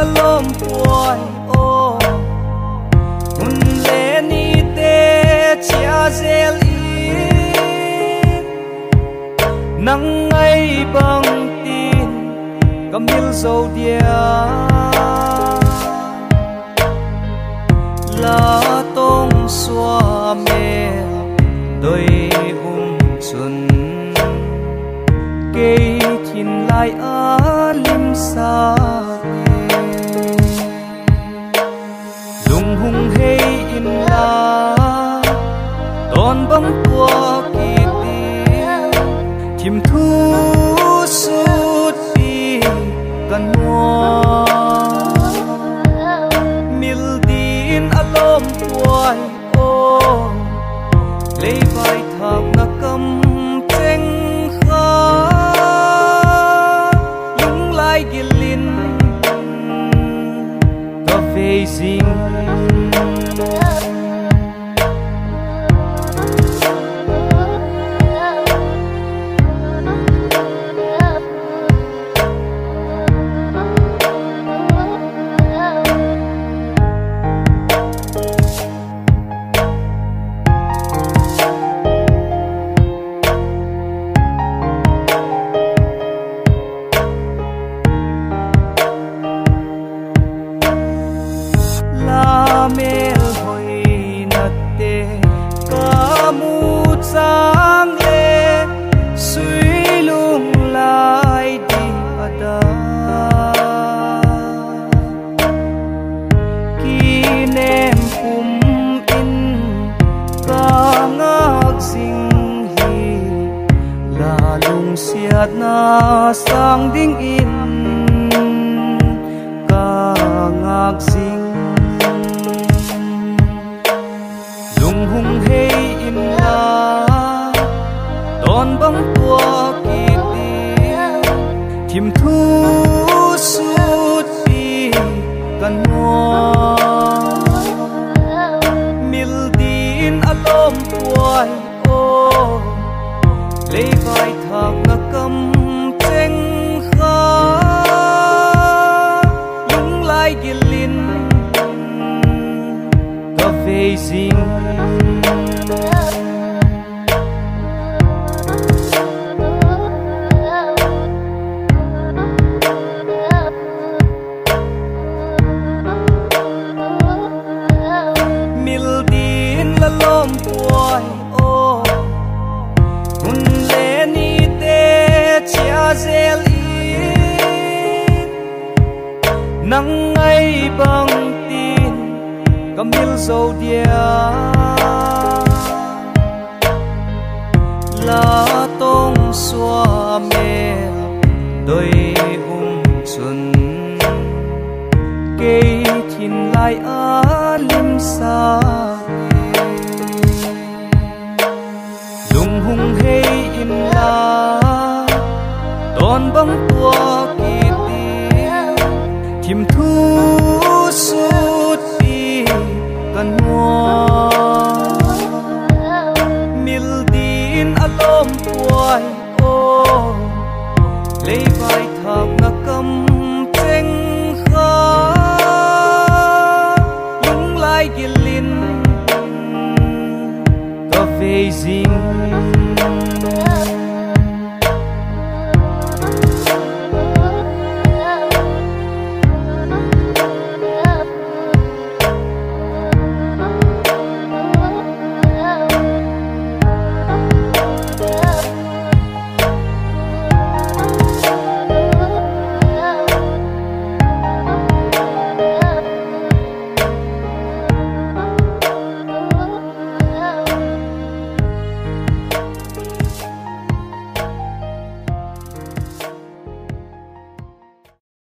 la lom puai o hun le ni te chia zel i nang ai bang tin kamil zo dia la tong xua me đôi chun cây chín lại ở lim xa lung hung hay im la đón bóng tua kỳ tiêu chim thu suốt đi gần mua mil din alom puai o lấy vai thang na cầm chênh kha lung lai gilin cà phê zing na sang ding in ka ngak sing lung hung hay im la đón bóng tua kỳ tiêu chim thu suốt đi gần mua mil din alom puai o lấy vai thang na cầm chênh kha lung lai gilin cà phê zing mil din la lom puai o hun le ni te chia zel i nang ai bang tin kamil zo dia la tong xua me đôi chun cây chín lại ở lim xa lung hung hay im la đón bóng tua kỳ tiêu chim thu suốt đi gần mua